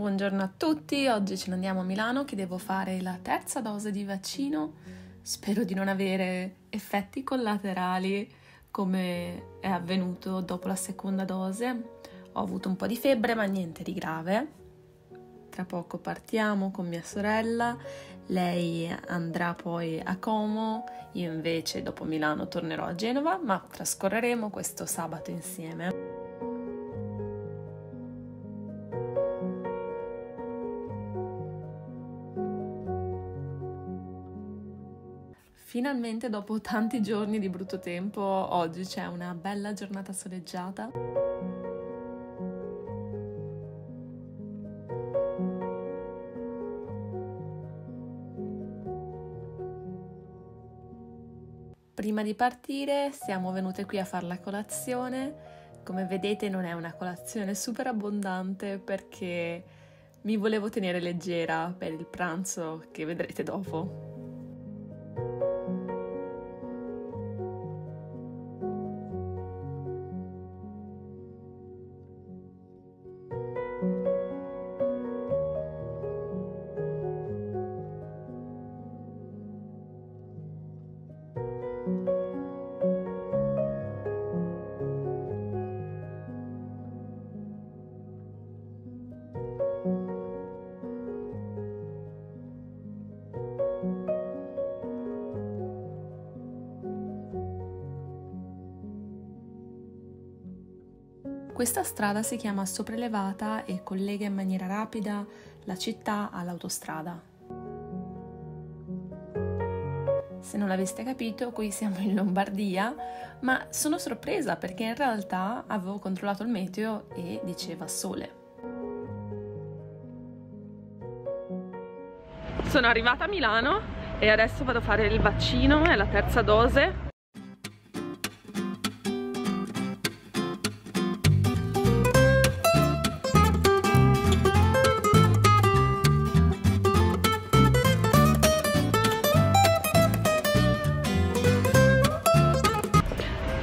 Buongiorno a tutti, oggi ce ne andiamo a Milano che devo fare la terza dose di vaccino. Spero di non avere effetti collaterali come è avvenuto dopo la seconda dose. Ho avuto un po' di febbre ma niente di grave. Tra poco partiamo con mia sorella, lei andrà poi a Como, io invece dopo Milano tornerò a Genova, ma trascorreremo questo sabato insieme. Finalmente dopo tanti giorni di brutto tempo, oggi c'è una bella giornata soleggiata. Prima di partire siamo venute qui a fare la colazione. Come vedete non è una colazione super abbondante perché mi volevo tenere leggera per il pranzo che vedrete dopo. Questa strada si chiama Sopraelevata e collega in maniera rapida la città all'autostrada. Se non l'aveste capito, qui siamo in Lombardia, ma sono sorpresa perché in realtà avevo controllato il meteo e diceva sole. Sono arrivata a Milano e adesso vado a fare il vaccino, è la terza dose.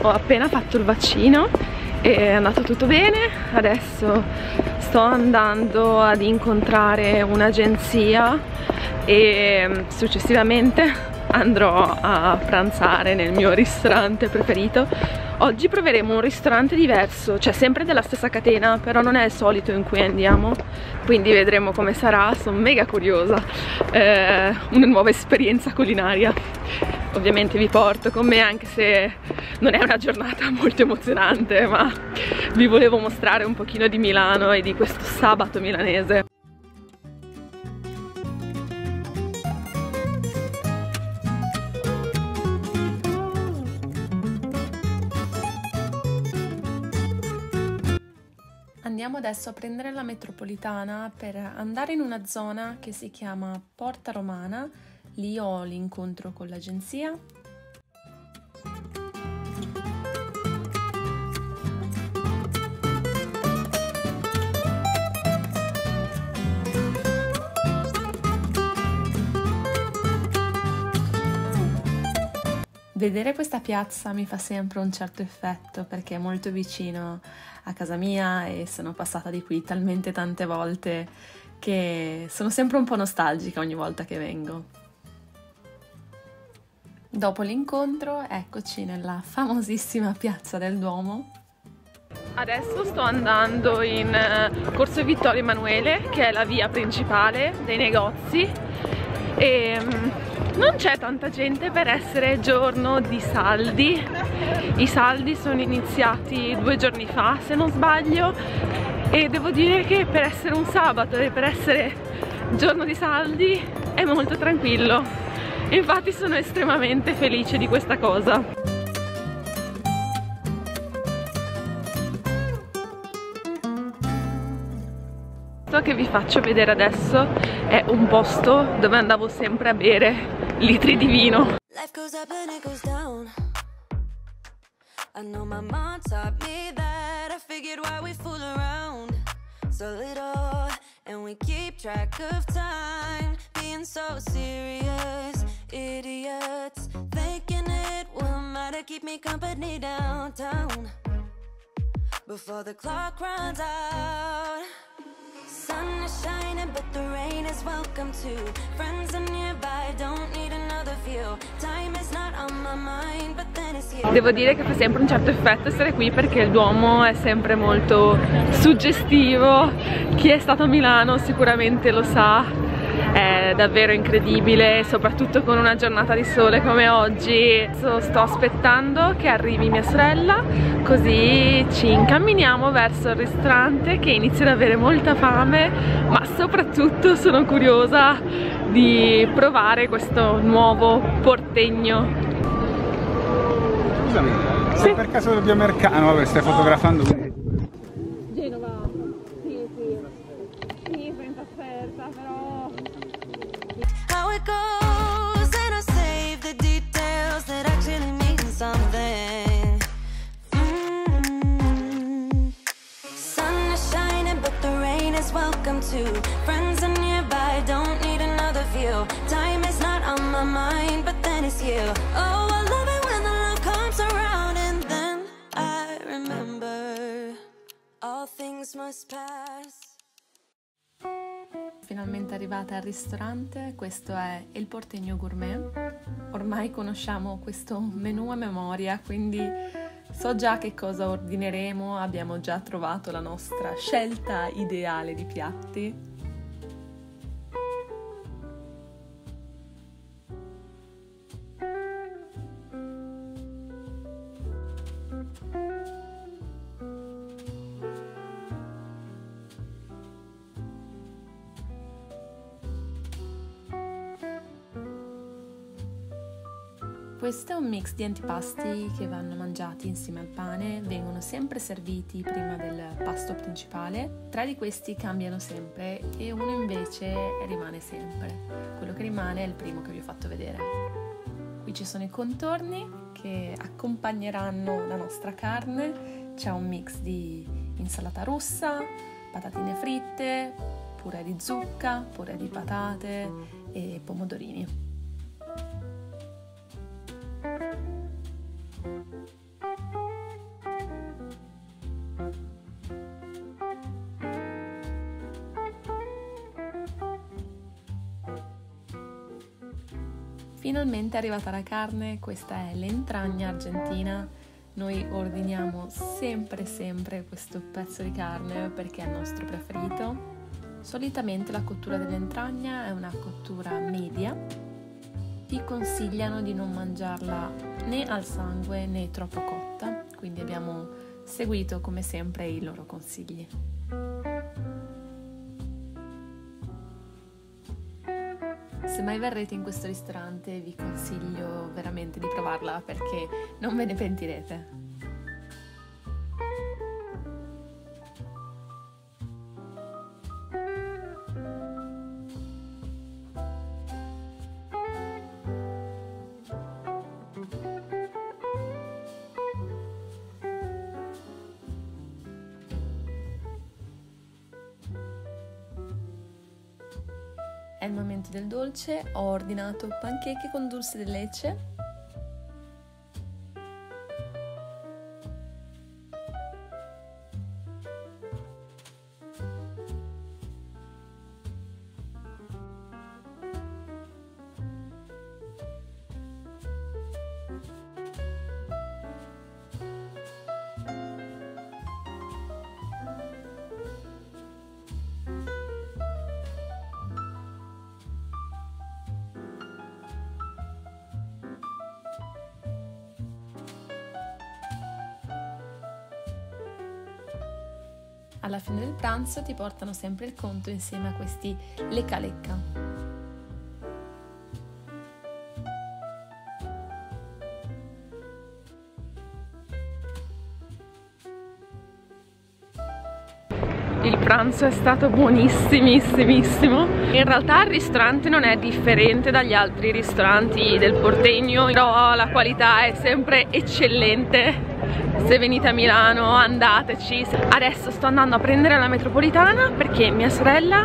Ho appena fatto il vaccino e è andato tutto bene, adesso sto andando ad incontrare un'agenzia e successivamente andrò a pranzare nel mio ristorante preferito. Oggi proveremo un ristorante diverso, cioè sempre della stessa catena, però non è il solito in cui andiamo, quindi vedremo come sarà, sono mega curiosa, una nuova esperienza culinaria. Ovviamente vi porto con me anche se non è una giornata molto emozionante, ma vi volevo mostrare un pochino di Milano e di questo sabato milanese. Andiamo adesso a prendere la metropolitana per andare in una zona che si chiama Porta Romana. Lì ho l'incontro con l'agenzia. Vedere questa piazza mi fa sempre un certo effetto perché è molto vicino a casa mia e sono passata di qui talmente tante volte che sono sempre un po' nostalgica ogni volta che vengo. Dopo l'incontro, eccoci nella famosissima Piazza del Duomo. Adesso sto andando in Corso Vittorio Emanuele, che è la via principale dei negozi, e non c'è tanta gente per essere giorno di saldi. I saldi sono iniziati 2 giorni fa, se non sbaglio, e devo dire che per essere un sabato e per essere giorno di saldi è molto tranquillo. Infatti sono estremamente felice di questa cosa. Ciò che vi faccio vedere adesso è un posto dove andavo sempre a bere litri di vino. Idiots thinking it will matter, keep me company downtown before the clock runs out. Sun is shining, but the rain is welcome too. Friends are nearby, don't need another view. Time is not on my mind, but then it's you. Devo dire che fa sempre un certo effetto essere qui, perché il Duomo è sempre molto suggestivo. Chi è stato a Milano sicuramente lo sa. È davvero incredibile, soprattutto con una giornata di sole come oggi. Sto aspettando che arrivi mia sorella, così ci incamminiamo verso il ristorante, che inizia ad avere molta fame, ma soprattutto sono curiosa di provare questo nuovo portegno. Scusami, sì. Per caso dobbiamo Mercano? Vabbè, stai fotografando? Genova, sì, senza offerta, però... How it goes, and I save the details that actually mean something. Sun is shining, but the rain is welcome too. Friends are nearby, don't need another view. Time is not on my mind, but then it's you. Oh, I love it when the love comes around, and then I remember all things must pass. Finalmente arrivata al ristorante, questo è il Portegno Gourmet. Ormai conosciamo questo menù a memoria, quindi so già che cosa ordineremo, abbiamo già trovato la nostra scelta ideale di piatti. Questo è un mix di antipasti che vanno mangiati insieme al pane, vengono sempre serviti prima del pasto principale. 3 di questi cambiano sempre e uno invece rimane sempre. Quello che rimane è il primo che vi ho fatto vedere. Qui ci sono i contorni che accompagneranno la nostra carne. C'è un mix di insalata russa, patatine fritte, purè di zucca, purè di patate e pomodorini. Finalmente è arrivata la carne, questa è l'entragna argentina. Noi ordiniamo sempre questo pezzo di carne perché è il nostro preferito. Solitamente la cottura dell'entragna è una cottura media. Ti consigliano di non mangiarla né al sangue né troppo cotta, quindi abbiamo seguito come sempre i loro consigli. Se mai verrete in questo ristorante vi consiglio veramente di provarla perché non ve ne pentirete. È il momento del dolce, ho ordinato pancake con dulce de leche. Alla fine del pranzo ti portano sempre il conto insieme a questi lecca. Il pranzo è stato buonissimissimo. In realtà il ristorante non è differente dagli altri ristoranti del Portegno, però la qualità è sempre eccellente. Se venite a Milano andateci. Adesso sto andando a prendere la metropolitana perché mia sorella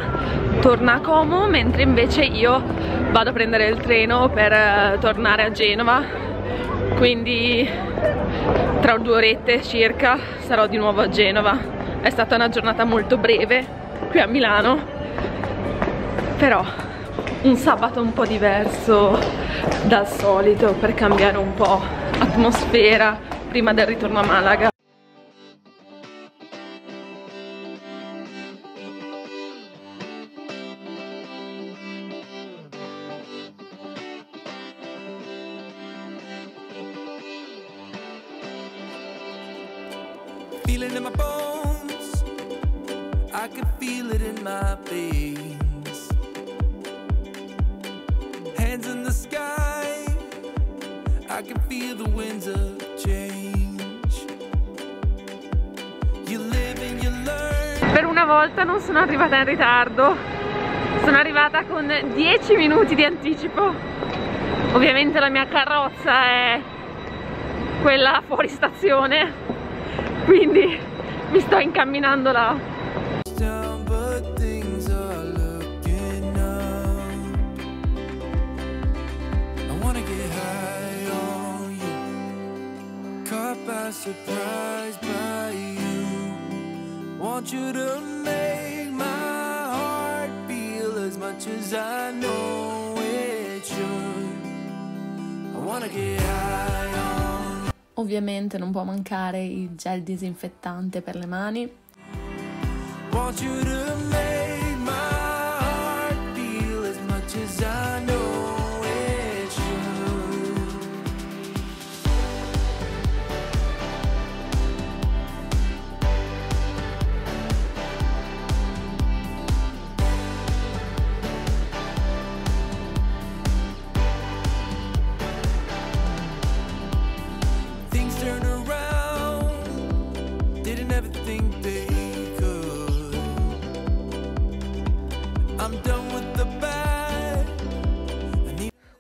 torna a Como, mentre invece io vado a prendere il treno per tornare a Genova. Quindi tra 2 orette circa sarò di nuovo a Genova. È stata una giornata molto breve qui a Milano, però un sabato un po' diverso dal solito per cambiare un po' atmosfera prima del ritorno a Malaga. Feel it in my bones, I can feel it in my veins. Hands in the sky, I can feel the winds of change. You live and you learn. Per una volta non sono arrivata in ritardo, sono arrivata con 10 minuti di anticipo. Ovviamente la mia carrozza è quella fuori stazione, quindi mi sto incamminando là. Down, but things are looking up. I wanna get high on you, caught by surprise by you. Want you to make my heart feel as much as I know it should. I wanna get high on. Ovviamente non può mancare il gel disinfettante per le mani. Want you to make my heart feel as much as I know it should. Things turn around, didn't ever think they could. I'm done with the bad.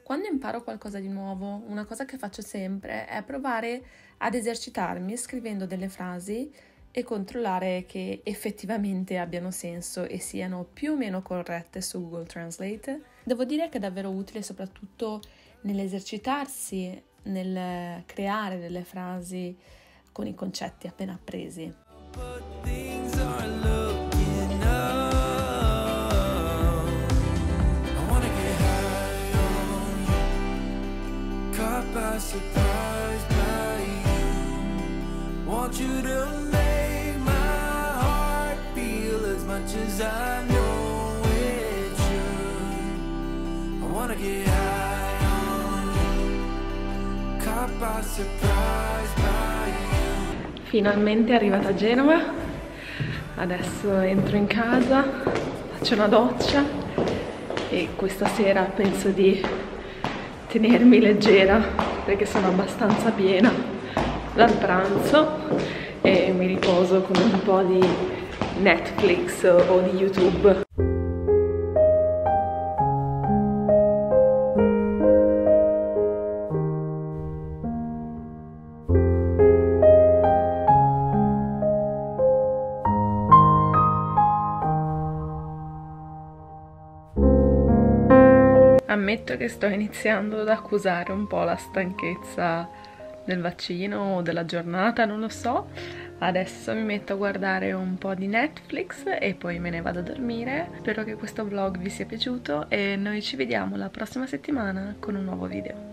Quando imparo qualcosa di nuovo, una cosa che faccio sempre è provare ad esercitarmi scrivendo delle frasi e controllare che effettivamente abbiano senso e siano più o meno corrette su Google Translate. Devo dire che è davvero utile soprattutto nell'esercitarsi, nel creare delle frasi con i concetti appena appresi. But things are looking up. I wanna get high on you, caught by surprise by you. Want you to make my heart feel as much as I know it should. I wanna get high on you, caught by surprise by you. Finalmente è arrivata a Genova, adesso entro in casa, faccio una doccia e questa sera penso di tenermi leggera perché sono abbastanza piena dal pranzo e mi riposo con un po' di Netflix o di YouTube. Ammetto che sto iniziando ad accusare un po' la stanchezza del vaccino o della giornata, non lo so. Adesso mi metto a guardare un po' di Netflix e poi me ne vado a dormire. Spero che questo vlog vi sia piaciuto e noi ci vediamo la prossima settimana con un nuovo video.